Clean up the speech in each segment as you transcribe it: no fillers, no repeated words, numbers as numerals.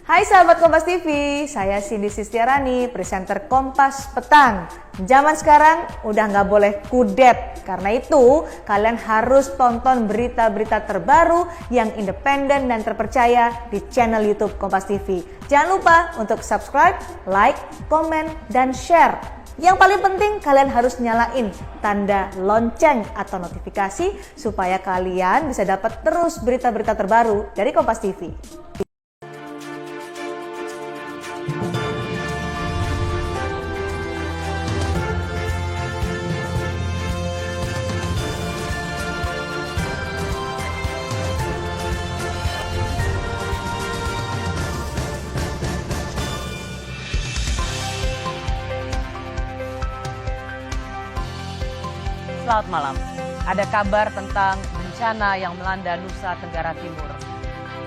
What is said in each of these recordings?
Hai sahabat Kompas TV, saya Cindy Sistiarani, presenter Kompas Petang. Zaman sekarang udah nggak boleh kudet, karena itu kalian harus tonton berita-berita terbaru yang independen dan terpercaya di channel YouTube Kompas TV. Jangan lupa untuk subscribe, like, komen, dan share. Yang paling penting kalian harus nyalain tanda lonceng atau notifikasi supaya kalian bisa dapat terus berita-berita terbaru dari Kompas TV. Selamat malam. Ada kabar tentang bencana yang melanda Nusa Tenggara Timur.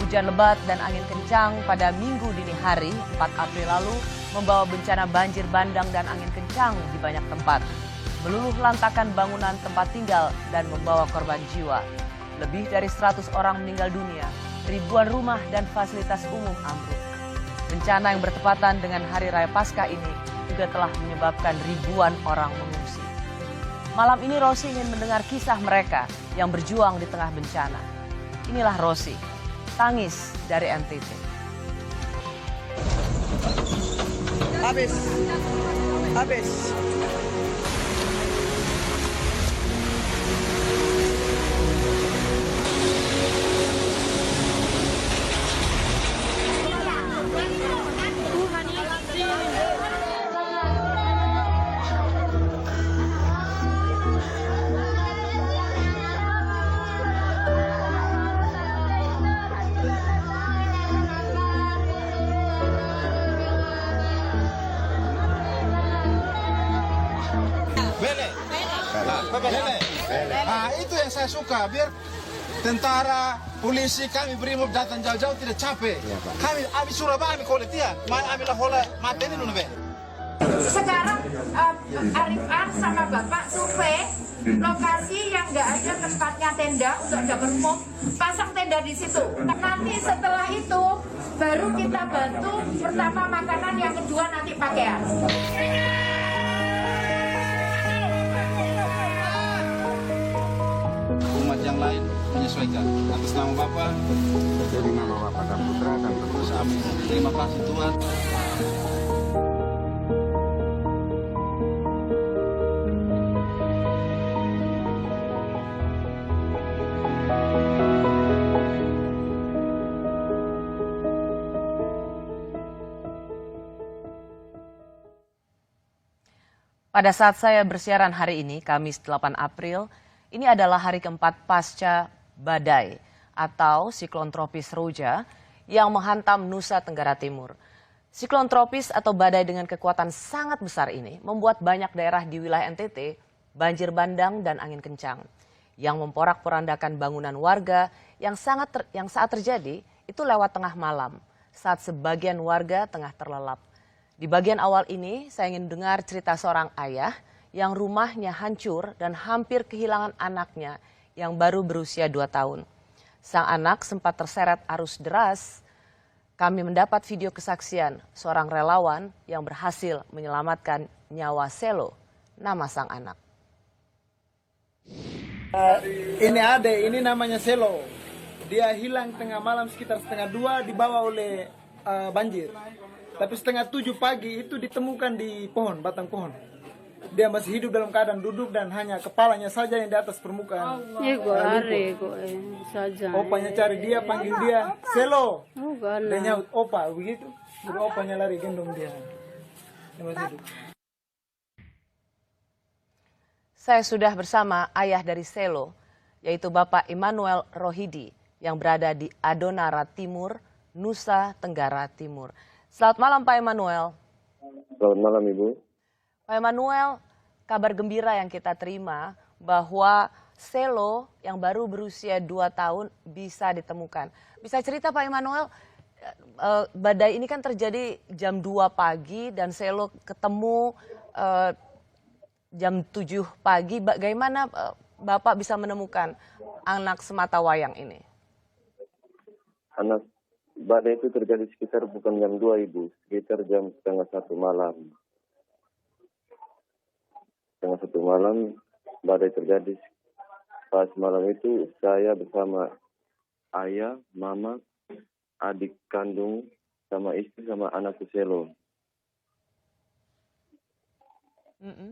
Hujan lebat dan angin kencang pada Minggu dini hari 4 April lalu membawa bencana banjir bandang dan angin kencang di banyak tempat. Meluluh lantakan bangunan tempat tinggal dan membawa korban jiwa. Lebih dari 100 orang meninggal dunia, ribuan rumah dan fasilitas umum ambruk. Bencana yang bertepatan dengan Hari Raya Paskah ini juga telah menyebabkan ribuan orang mengungsi. Malam ini Rosi ingin mendengar kisah mereka yang berjuang di tengah bencana. Inilah Rosi, tangis dari NTT. Habis. Bele. Nah, itu yang saya suka, biar tentara, polisi, kami BRIMOB datang jauh-jauh tidak capek. Kami Surabaya, kami kulit dia, kami lah hola mati ini nune. Sekarang Arif An sama Bapak survei lokasi yang nggak ada tempatnya tenda untuk dapur umum, pasang tenda di situ. Nanti setelah itu baru kita bantu pertama makanan, yang kedua nanti pakaian. Umat yang lain menyesuaikan atas nama Bapak. Jadi nama Bapak dan Putra dan terus amin. Terima kasih Tuhan. Pada saat saya bersiaran hari ini, Kamis 8 April, ini adalah hari keempat pasca badai atau siklon tropis Roja yang menghantam Nusa Tenggara Timur. Siklon tropis atau badai dengan kekuatan sangat besar ini membuat banyak daerah di wilayah NTT banjir bandang dan angin kencang yang memporak-porandakan bangunan warga yang saat terjadi itu lewat tengah malam saat sebagian warga tengah terlelap. Di bagian awal ini saya ingin dengar cerita seorang ayah yang rumahnya hancur dan hampir kehilangan anaknya yang baru berusia 2 tahun. Sang anak sempat terseret arus deras. Kami mendapat video kesaksian seorang relawan yang berhasil menyelamatkan nyawa Selo, nama sang anak. Ini namanya Selo. Dia hilang tengah malam sekitar 1:30 dibawa oleh banjir. Tapi 6:30 pagi itu ditemukan di pohon, batang pohon. Dia masih hidup dalam keadaan duduk dan hanya kepalanya saja yang di atas permukaan. Opanya cari dia, panggil dia, Selo. Dia nyaut, opa, begitu. Jadi opanya lari gendong dia. Dia masih hidup. Saya sudah bersama ayah dari Selo, yaitu Bapak Immanuel Rohidi yang berada di Adonara Timur, Nusa Tenggara Timur. Selamat malam Pak Immanuel. Selamat malam Ibu. Pak Immanuel, kabar gembira yang kita terima bahwa Selo yang baru berusia 2 tahun bisa ditemukan. Bisa cerita Pak Immanuel, badai ini kan terjadi jam 2 pagi dan Selo ketemu jam 7 pagi. Bagaimana Bapak bisa menemukan anak sematawayang ini? Anak badai itu terjadi sekitar bukan jam 2 Ibu, sekitar jam setengah 1 malam. Setengah 1 malam badai terjadi. Pas malam itu saya bersama ayah, mama, adik kandung, sama istri, sama anakku Selo.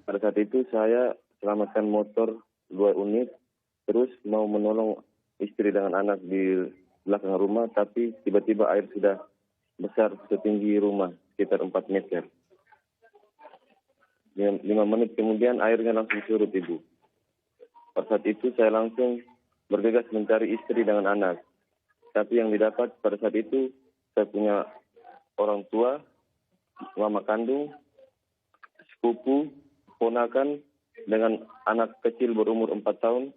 Pada saat itu saya selamatkan motor 2 unit, terus mau menolong istri dengan anak di belakang rumah, tapi tiba-tiba air sudah besar setinggi rumah, sekitar 4 meter. 5 menit kemudian airnya langsung surut, Ibu. Pada saat itu saya langsung bergegas mencari istri dengan anak. Tapi yang didapat pada saat itu saya punya orang tua, mama kandung, sepupu, ponakan dengan anak kecil berumur 4 tahun.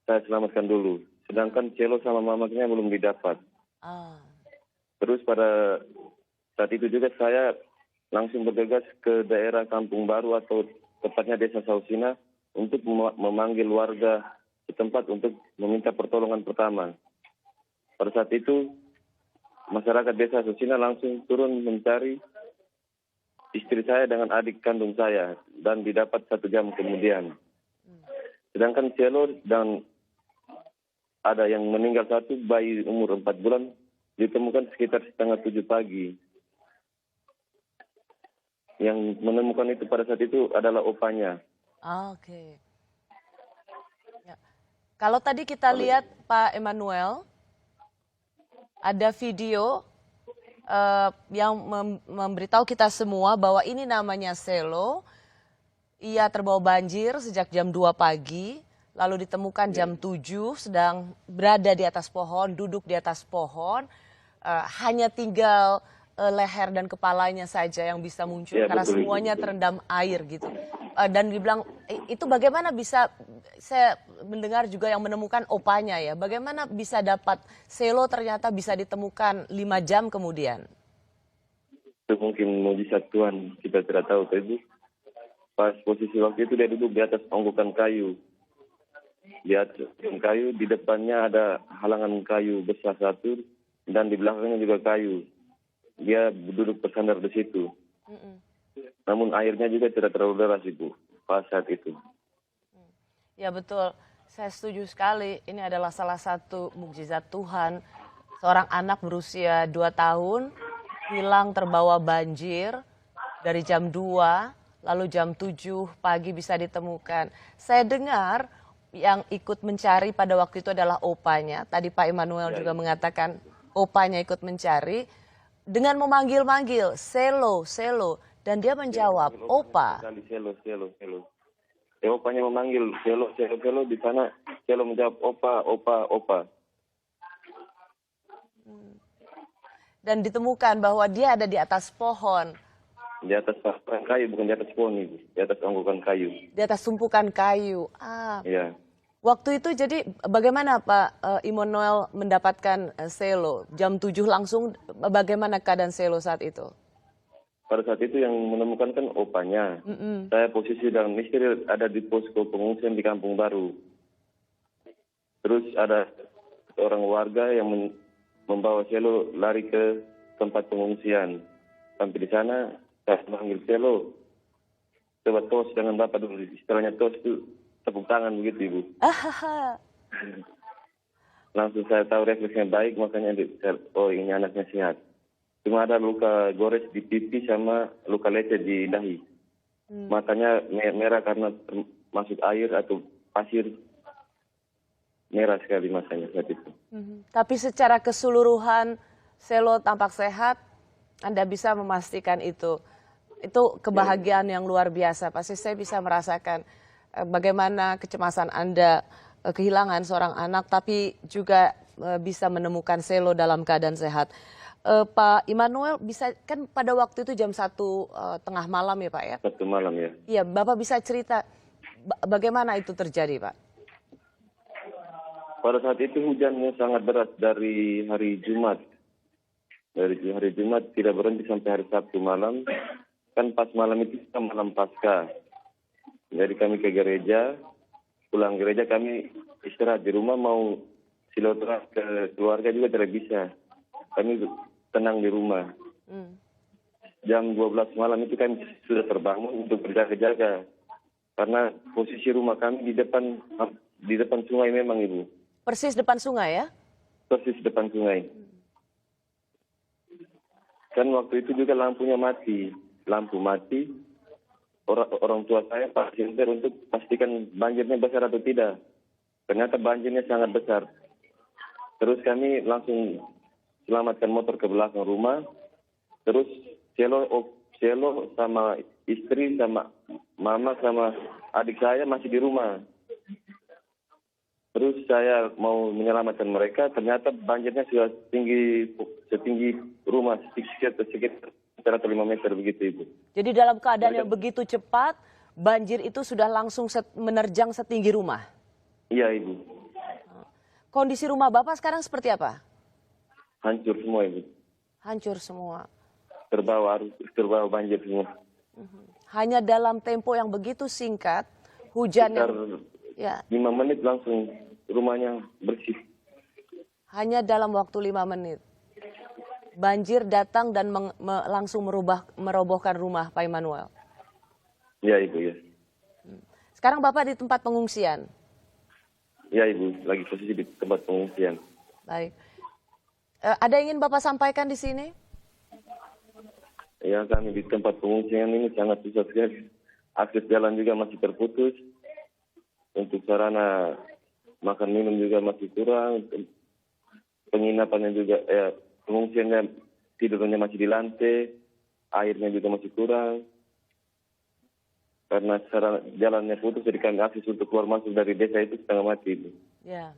Saya selamatkan dulu. Sedangkan Celo sama mamanya belum didapat. Terus pada saat itu juga saya langsung bergegas ke daerah Kampung Baru atau tepatnya Desa Sausina untuk memanggil warga setempat untuk meminta pertolongan pertama. Pada saat itu masyarakat Desa Sausina langsung turun mencari istri saya dengan adik kandung saya dan didapat 1 jam kemudian. Sedangkan Celo dan ada yang meninggal 1 bayi umur 4 bulan ditemukan sekitar setengah 7 pagi. Yang menemukan itu pada saat itu adalah opanya. Oke. Ya. Kalau tadi kita lihat Pak Emmanuel, ada video yang memberitahu kita semua bahwa ini namanya Selo. Ia terbawa banjir sejak jam 2 pagi, lalu ditemukan jam 7, sedang berada di atas pohon, duduk di atas pohon. Hanya tinggal leher dan kepalanya saja yang bisa muncul karena betul, semuanya betul. terendam air gitu. Dan dibilang itu bagaimana bisa, saya mendengar juga yang menemukan opanya ya, bagaimana bisa dapat Selo ternyata bisa ditemukan 5 jam kemudian? Itu mungkin mujizat Tuhan, kita tidak tahu, Ibu. Pas posisi waktu itu dia duduk di atas onggokan kayu. Di atas kayu, di depannya ada halangan kayu besar 1 dan di belakangnya juga kayu. Dia duduk bersandar di situ. Namun airnya juga tidak terlalu deras, Ibu, pas saat itu. Ya betul, saya setuju sekali. Ini adalah salah satu mukjizat Tuhan. Seorang anak berusia 2 tahun hilang terbawa banjir dari jam 2, lalu jam 7 pagi bisa ditemukan. Saya dengar yang ikut mencari pada waktu itu adalah opanya. Tadi Pak Emmanuel juga mengatakan opanya ikut mencari. Dengan memanggil-manggil, Selo, Selo. Dan dia menjawab, Opa. Selo. Opanya memanggil, Selo di sana. Selo menjawab, Opa. Dan ditemukan bahwa dia ada di atas pohon. Di atas onggokan kayu, bukan di atas pohon, Ibu. Di atas onggokan kayu. Di atas tumpukan kayu. Iya. Waktu itu jadi bagaimana Pak Immanuel mendapatkan Selo? Jam 7 langsung, bagaimana keadaan Selo saat itu? Pada saat itu yang menemukan kan opanya. Saya posisi dan istri ada di posko pengungsian di Kampung Baru. Terus ada orang warga yang membawa Selo lari ke tempat pengungsian. Sampai di sana, saya memanggil Selo. Coba tos, jangan Bapak dulu. Istilahnya tos itu tepuk tangan begitu, Ibu. Langsung saya tahu refleksnya baik, makanya oh ini anaknya sehat. Cuma ada luka gores di pipi sama luka lecet di dahi. Matanya merah karena masuk air atau pasir. Merah sekali matanya saat itu. Tapi secara keseluruhan Selo tampak sehat, Anda bisa memastikan itu. Itu kebahagiaan yang luar biasa. Pasti saya bisa merasakan bagaimana kecemasan Anda kehilangan seorang anak, tapi juga bisa menemukan Selo dalam keadaan sehat. Pak Immanuel, bisa kan pada waktu itu jam 1 tengah malam ya Pak ya? 1 malam ya. Iya, Bapak bisa cerita bagaimana itu terjadi Pak? Pada saat itu hujannya sangat deras dari hari Jumat. Dari hari Jumat tidak berhenti sampai hari Sabtu malam. Kan pas malam itu kita malam Paskah. Jadi kami ke gereja, pulang gereja kami istirahat di rumah, mau silaturahmi ke keluarga juga tidak bisa. kami tenang di rumah. Jam 12 malam itu kami sudah terbangun untuk berjaga-jaga. Karena posisi rumah kami di depan sungai memang, Ibu. Persis depan sungai ya? Persis depan sungai. Kan waktu itu juga lampunya mati. Lampu mati. Orang tua saya pasien untuk pastikan banjirnya besar atau tidak. Ternyata banjirnya sangat besar. Terus kami langsung selamatkan motor ke belakang rumah. Terus Selo sama istri sama mama sama adik saya masih di rumah. Terus saya mau menyelamatkan mereka, ternyata banjirnya sudah setinggi rumah, sekitar 5 meter begitu, Ibu. Jadi dalam keadaan yang begitu cepat, banjir itu sudah langsung menerjang setinggi rumah? Iya, Ibu. Kondisi rumah Bapak sekarang seperti apa? Hancur semua, Ibu. Hancur semua. Terbawa banjir semua. Hanya dalam tempo yang begitu singkat, hujan Sekitar ya, 5 menit langsung rumahnya bersih. hanya dalam waktu 5 menit. Banjir datang dan langsung merobohkan rumah Pak Immanuel. Iya, Ibu, ya. Sekarang Bapak di tempat pengungsian. Iya, Ibu, lagi posisi di tempat pengungsian. Baik. Ada yang ingin Bapak sampaikan di sini? Ya, kami di tempat pengungsian ini sangat susah sekali. Akses jalan juga masih terputus. Untuk sarana makan minum juga masih kurang. Penginapannya juga, pengungsiannya tidurnya masih di lantai. Airnya juga masih kurang. Karena sarana jalannya putus, jadi kami akses untuk keluar masuk dari desa itu setengah mati. Ya.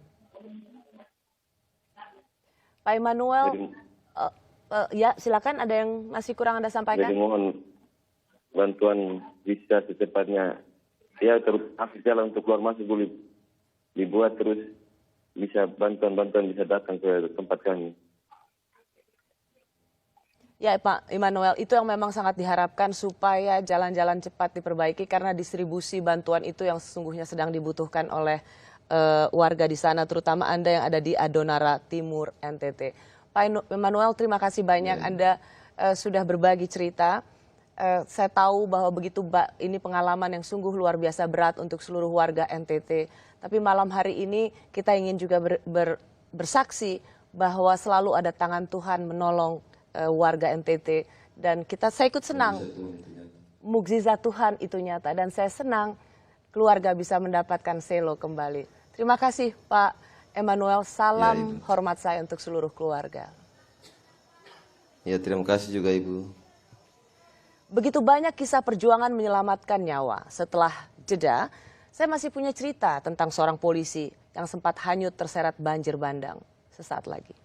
Pak Immanuel, Jadi, ya silakan, ada yang masih kurang Anda sampaikan? jadi mohon bantuan bisa secepatnya. Ya, akses jalan untuk keluar masuk boleh dibuat, terus bisa bantuan-bantuan bisa datang ke tempat kami. Ya Pak Immanuel, itu yang memang sangat diharapkan supaya jalan-jalan cepat diperbaiki karena distribusi bantuan itu yang sesungguhnya sedang dibutuhkan oleh warga di sana, terutama Anda yang ada di Adonara Timur, NTT. Pak Immanuel, terima kasih banyak Anda sudah berbagi cerita. Saya tahu bahwa ini pengalaman yang sungguh luar biasa berat untuk seluruh warga NTT. Tapi malam hari ini kita ingin juga bersaksi bahwa selalu ada tangan Tuhan menolong warga NTT. Dan saya ikut senang, mukjizat Tuhan itu nyata. Dan saya senang keluarga bisa mendapatkan Selo kembali. Terima kasih Pak Immanuel, salam hormat saya untuk seluruh keluarga. Ya, terima kasih juga Ibu. Begitu banyak kisah perjuangan menyelamatkan nyawa. Setelah jeda, saya masih punya cerita tentang seorang polisi yang sempat hanyut terseret banjir bandang. Sesaat lagi.